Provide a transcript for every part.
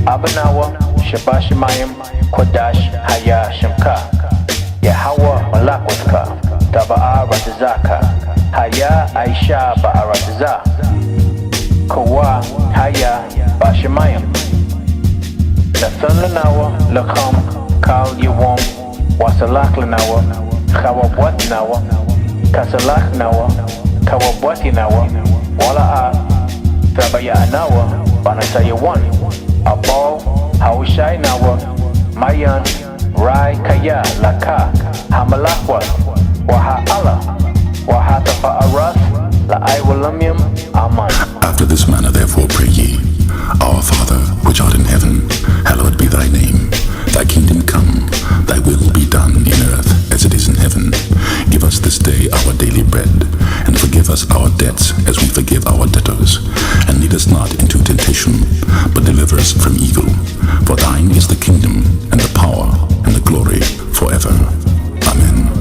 Abanawa, Shabashimayim, Kodash, Haya, Shemka, Yahawa, Malakwatka, Taba'a Ratazaka, Haya, Aisha, Ba'arataza, Kawa, Haya, Bashimayim, Nathan Lanawa, Lakam, Kal Yawam, Wasalak Lanawa, Kawabwat Nawa, Kasalak Nawa, Kawabwati Nawa, Wala'a, Tabaya Nawa, Banasaya 1. Abo, Haushai Nawa, Mayan, Rai Kaya, Laka, Hamalakwa, Waha Allah, Waha Tafa'aras, La'aiwalamium, Aman. After this manner therefore pray ye, Our Father, which art in heaven, hallowed be thy name. Thy kingdom come, thy will be done in earth as it is in heaven. Give us this day our daily bread, and forgive us our debts as we forgive our debtors. And lead us not into temptation, but deliver us from evil. For thine is the kingdom, and the power, and the glory, forever. Amen.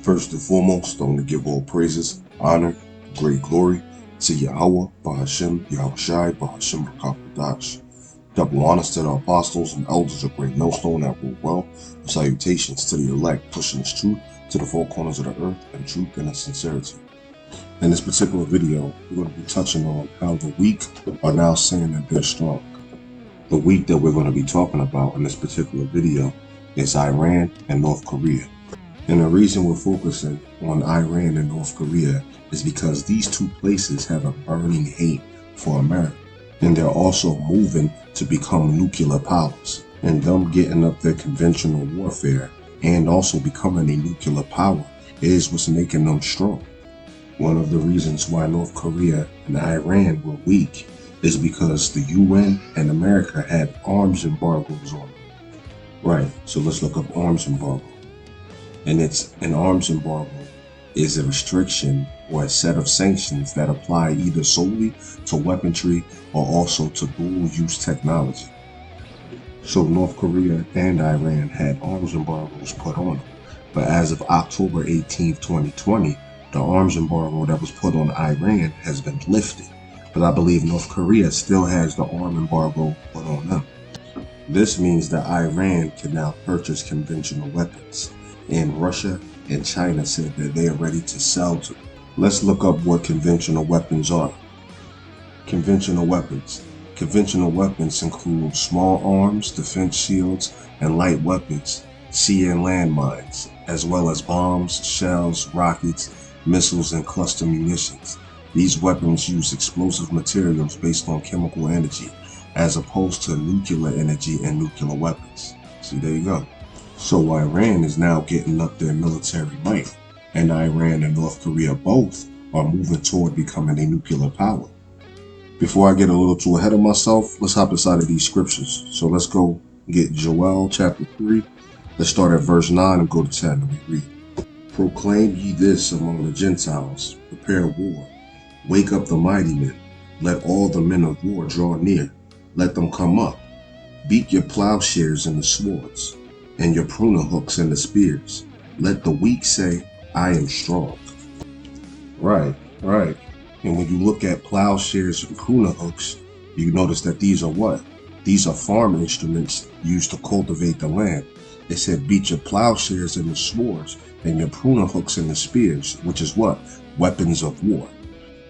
First and foremost, I want to give all praises, honor, great glory to Yahweh, Bahashem, Yahushai, Bahashem, Rakapadash. Double honors to the apostles and elders of Great Millstone that rule well. Salutations to the elect, pushing this truth to the four corners of the earth and truth and sincerity. In this particular video, we're going to be touching on how the weak are now saying that they're strong. The weak that we're going to be talking about in this particular video is Iran and North Korea. And the reason we're focusing on Iran and North Korea is because these two places have a burning hate for America. And they're also moving to become nuclear powers. And them getting up their conventional warfare and also becoming a nuclear power is what's making them strong. One of the reasons why North Korea and Iran were weak is because the UN and America had arms embargoes on them. Right, so let's look up arms embargo. And it's an arms embargo is a restriction or a set of sanctions that apply either solely to weaponry or also to dual-use technology. So North Korea and Iran had arms embargoes put on them. But as of October 18, 2020, the arms embargo that was put on Iran has been lifted. But I believe North Korea still has the arm embargo put on them. This means that Iran can now purchase conventional weapons. And Russia and China said that they are ready to sell to them. Let's look up what conventional weapons are. Conventional weapons. Conventional weapons include small arms, defense shields, and light weapons, sea and land mines, as well as bombs, shells, rockets, missiles, and cluster munitions. These weapons use explosive materials based on chemical energy, as opposed to nuclear energy and nuclear weapons. See, there you go. So Iran is now getting up their military might, and Iran and North Korea both are moving toward becoming a nuclear power. Before I get a little too ahead of myself, let's hop inside of these scriptures. So let's go get Joel chapter 3. Let's start at verse 9 and go to 10 and we read. Proclaim ye this among the Gentiles, prepare war. Wake up the mighty men. Let all the men of war draw near. Let them come up. Beat your plowshares and the swords, and your pruning hooks and the spears. Let the weak say, I am strong. Right. And when you look at plowshares and pruning hooks, you notice that these are what? These are farm instruments used to cultivate the land. It said beat your plowshares and the swords, and your pruning hooks and the spears, which is what? Weapons of war.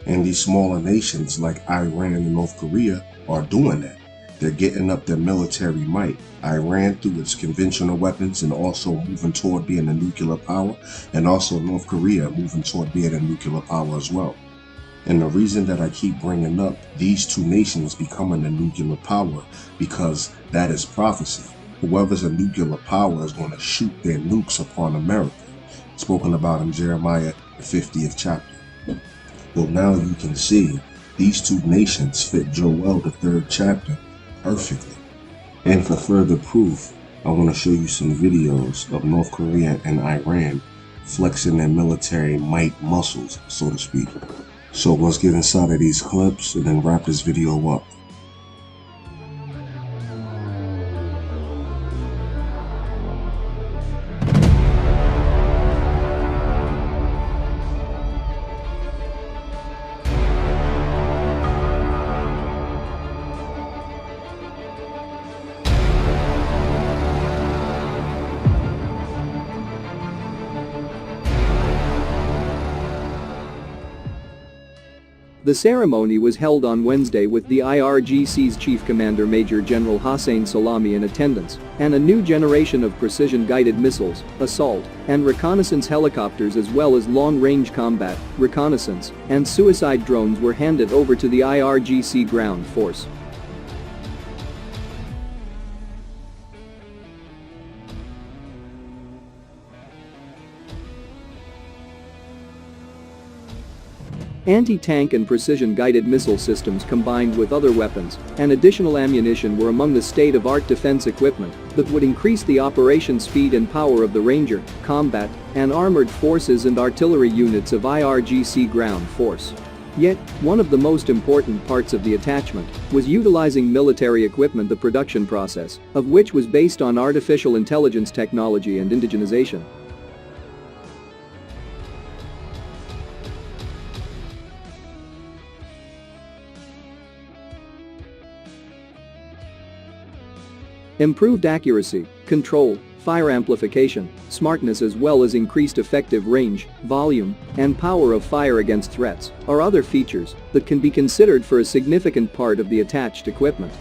And these smaller nations like Iran and North Korea are doing that. They're getting up their military might. Iran through its conventional weapons and also moving toward being a nuclear power, and also North Korea moving toward being a nuclear power as well. And the reason that I keep bringing up these two nations becoming a nuclear power, because that is prophecy. Whoever's a nuclear power is going to shoot their nukes upon America. Spoken about in Jeremiah, the 50th chapter. Well, now you can see these two nations fit Joel, the 3rd chapter, perfectly. And for further proof, I want to show you some videos of North Korea and Iran flexing their military might muscles, so to speak. So let's get inside of these clips and then wrap this video up. The ceremony was held on Wednesday with the IRGC's Chief Commander Major General Hossein Salami in attendance, and a new generation of precision-guided missiles, assault, and reconnaissance helicopters as well as long-range combat, reconnaissance, and suicide drones were handed over to the IRGC ground force. Anti-tank and precision-guided missile systems combined with other weapons and additional ammunition were among the state-of-art defense equipment that would increase the operation speed and power of the Ranger, combat, and armored forces and artillery units of IRGC ground force. Yet, one of the most important parts of the attachment was utilizing military equipment, the production process of which was based on artificial intelligence technology and indigenization. Improved accuracy, control, fire amplification, smartness as well as increased effective range, volume, and power of fire against threats are other features that can be considered for a significant part of the attached equipment.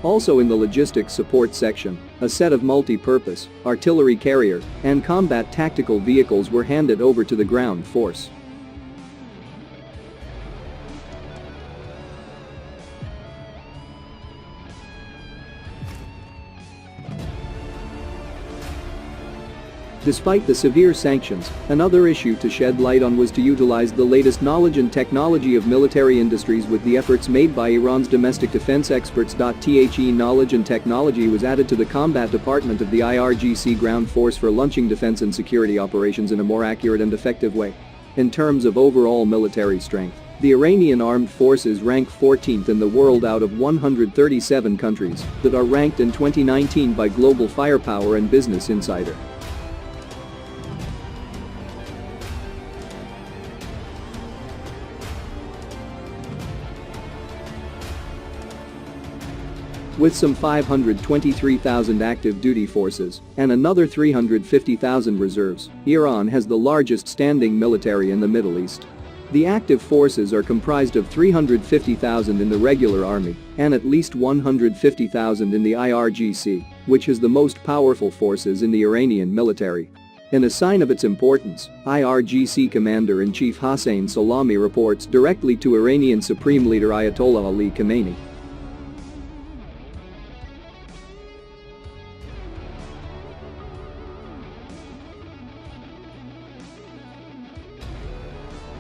Also in the logistics support section, a set of multi-purpose, artillery carrier, and combat tactical vehicles were handed over to the ground force. Despite the severe sanctions, another issue to shed light on was to utilize the latest knowledge and technology of military industries with the efforts made by Iran's domestic defense experts. The knowledge and technology was added to the combat department of the IRGC ground force for launching defense and security operations in a more accurate and effective way. In terms of overall military strength, the Iranian armed forces rank 14th in the world out of 137 countries that are ranked in 2019 by Global Firepower and Business Insider. With some 523,000 active duty forces and another 350,000 reserves, Iran has the largest standing military in the Middle East. The active forces are comprised of 350,000 in the regular army and at least 150,000 in the IRGC, which is the most powerful forces in the Iranian military. In a sign of its importance, IRGC Commander-in-Chief Hossein Salami reports directly to Iranian Supreme Leader Ayatollah Ali Khamenei.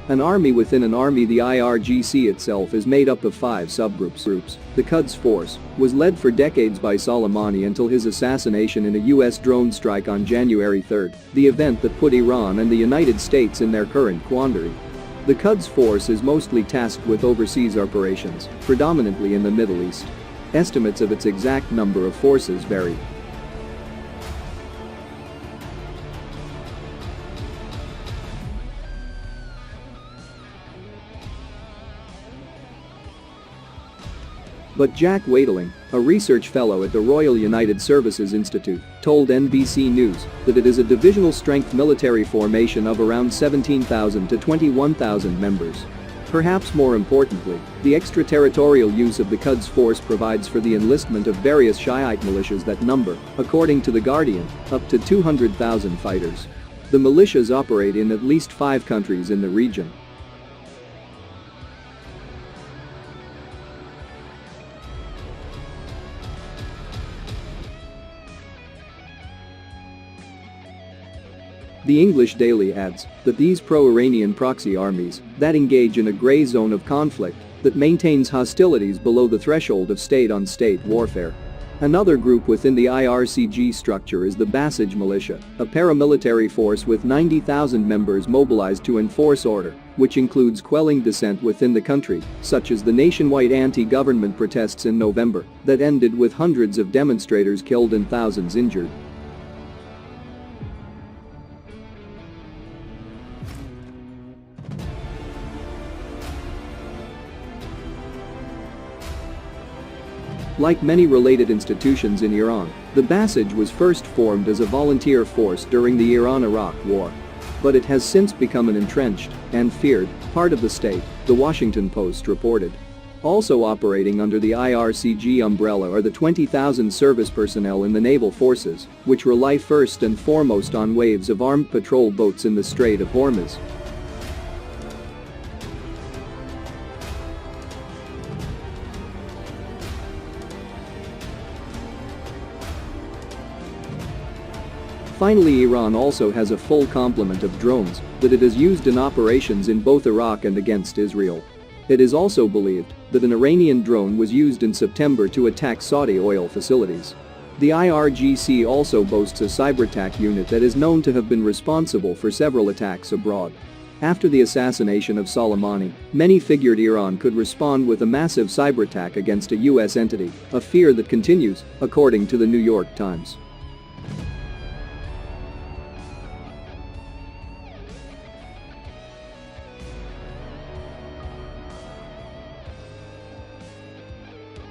An army within an army. The IRGC itself is made up of 5 subgroups. The Quds Force was led for decades by Soleimani until his assassination in a US drone strike on January 3, the event that put Iran and the United States in their current quandary. The Quds Force is mostly tasked with overseas operations, predominantly in the Middle East. Estimates of its exact number of forces vary. But Jack Waitling, a research fellow at the Royal United Services Institute, told NBC News that it is a divisional strength military formation of around 17,000 to 21,000 members. Perhaps more importantly, the extraterritorial use of the Quds Force provides for the enlistment of various Shiite militias that number, according to The Guardian, up to 200,000 fighters. The militias operate in at least 5 countries in the region. The English Daily adds that these pro-Iranian proxy armies that engage in a gray zone of conflict that maintains hostilities below the threshold of state-on-state warfare. Another group within the IRCG structure is the Basij Militia, a paramilitary force with 90,000 members mobilized to enforce order, which includes quelling dissent within the country, such as the nationwide anti-government protests in November that ended with hundreds of demonstrators killed and thousands injured. Like many related institutions in Iran, the Basij was first formed as a volunteer force during the Iran-Iraq War. but it has since become an entrenched and feared part of the state, the Washington Post reported. Also operating under the IRCG umbrella are the 20,000 service personnel in the naval forces, which rely first and foremost on waves of armed patrol boats in the Strait of Hormuz. Finally, Iran also has a full complement of drones that it has used in operations in both Iraq and against Israel. It is also believed that an Iranian drone was used in September to attack Saudi oil facilities. The IRGC also boasts a cyber attack unit that is known to have been responsible for several attacks abroad. After the assassination of Soleimani, many figured Iran could respond with a massive cyber attack against a U.S. entity, a fear that continues, according to the New York Times.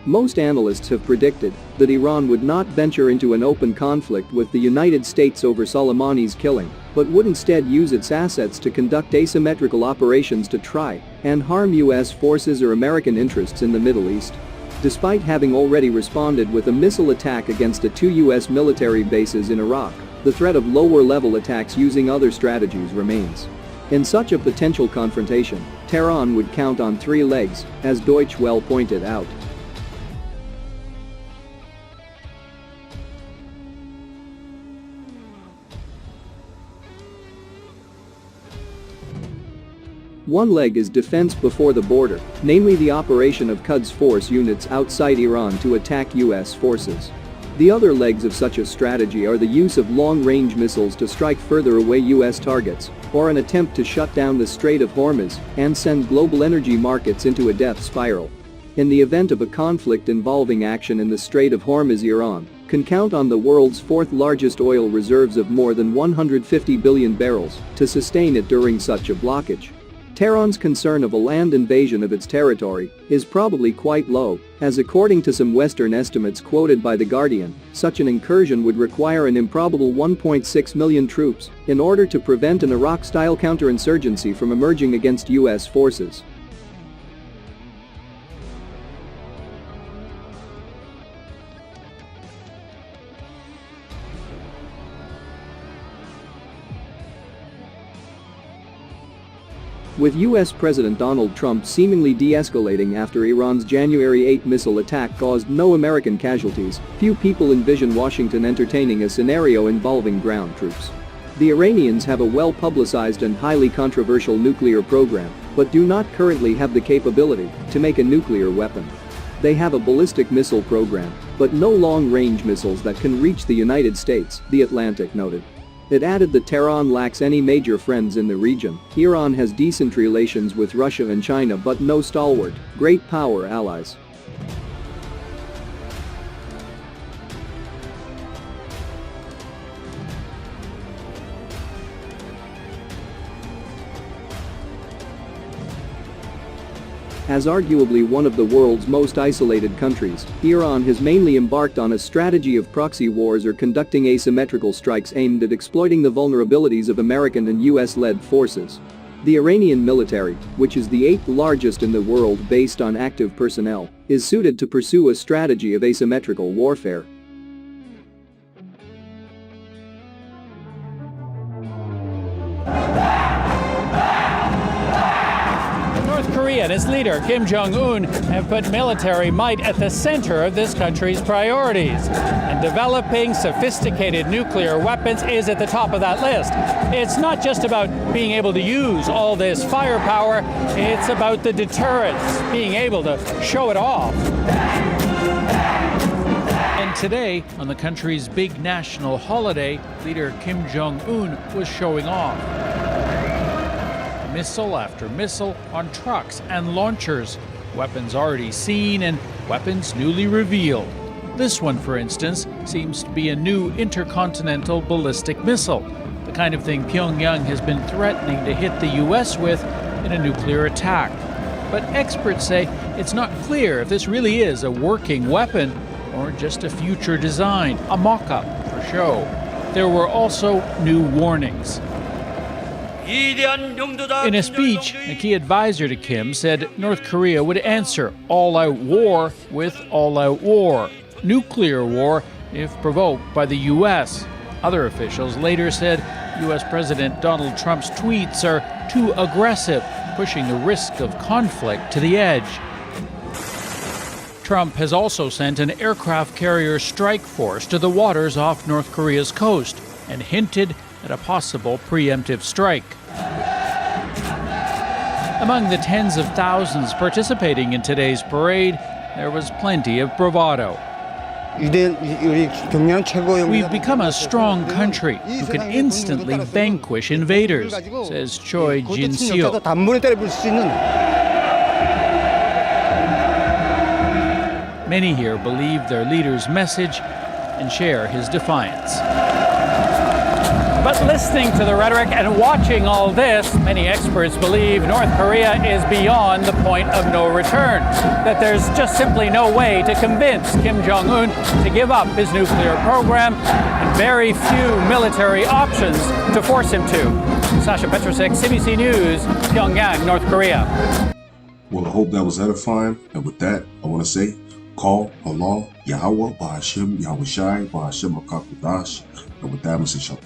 Most analysts have predicted that Iran would not venture into an open conflict with the United States over Soleimani's killing, but would instead use its assets to conduct asymmetrical operations to try and harm U.S. forces or American interests in the Middle East. Despite having already responded with a missile attack against 2 U.S. military bases in Iraq, the threat of lower-level attacks using other strategies remains. In such a potential confrontation, Tehran would count on 3 legs, as Deutsche Welle pointed out. One leg is defense before the border, namely the operation of Quds Force units outside Iran to attack U.S. forces. The other legs of such a strategy are the use of long-range missiles to strike further away U.S. targets, or an attempt to shut down the Strait of Hormuz and send global energy markets into a death spiral. In the event of a conflict involving action in the Strait of Hormuz, Iran can count on the world's 4th largest oil reserves of more than 150 billion barrels to sustain it during such a blockage. Tehran's concern of a land invasion of its territory is probably quite low, as according to some Western estimates quoted by The Guardian, such an incursion would require an improbable 1.6 million troops in order to prevent an Iraq-style counterinsurgency from emerging against U.S. forces. With U.S. President Donald Trump seemingly de-escalating after Iran's January 8 missile attack caused no American casualties, few people envision Washington entertaining a scenario involving ground troops. The Iranians have a well-publicized and highly controversial nuclear program, but do not currently have the capability to make a nuclear weapon. They have a ballistic missile program, but no long-range missiles that can reach the United States, The Atlantic noted. It added that Tehran lacks any major friends in the region. Iran has decent relations with Russia and China but no stalwart, great power allies. As arguably one of the world's most isolated countries, Iran has mainly embarked on a strategy of proxy wars or conducting asymmetrical strikes aimed at exploiting the vulnerabilities of American and US-led forces. The Iranian military, which is the 8th largest in the world based on active personnel, is suited to pursue a strategy of asymmetrical warfare. Korea and its leader, Kim Jong-un, have put military might at the center of this country's priorities. And developing sophisticated nuclear weapons is at the top of that list. It's not just about being able to use all this firepower, it's about the deterrence, being able to show it off. And today, on the country's big national holiday, leader Kim Jong-un was showing off. Missile after missile on trucks and launchers, weapons already seen and weapons newly revealed. This one, for instance, seems to be a new intercontinental ballistic missile, the kind of thing Pyongyang has been threatening to hit the U.S. with in a nuclear attack. But experts say it's not clear if this really is a working weapon or just a future design, a mock-up for show. There were also new warnings. In a speech, a key advisor to Kim said North Korea would answer all-out war with all-out war, nuclear war if provoked by the U.S. Other officials later said U.S. President Donald Trump's tweets are too aggressive, pushing the risk of conflict to the edge. Trump has also sent an aircraft carrier strike force to the waters off North Korea's coast and hinted at a possible preemptive strike. Among the tens of thousands participating in today's parade, there was plenty of bravado. We've become a strong country who can instantly vanquish invaders, says Choi Jin-seo. Many here believe their leader's message and share his defiance. But listening to the rhetoric and watching all this, many experts believe North Korea is beyond the point of no return, that there's just simply no way to convince Kim Jong-un to give up his nuclear program, and very few military options to force him to. Sasha Petrusek, CBC News, Pyongyang, North Korea. Well, I hope that was edifying. And with that, I want to say, call Allah, Yahweh, Bahashim, Yahweh Shai, Bahashim, Rakakadash. And with that, I'm going to say shalom.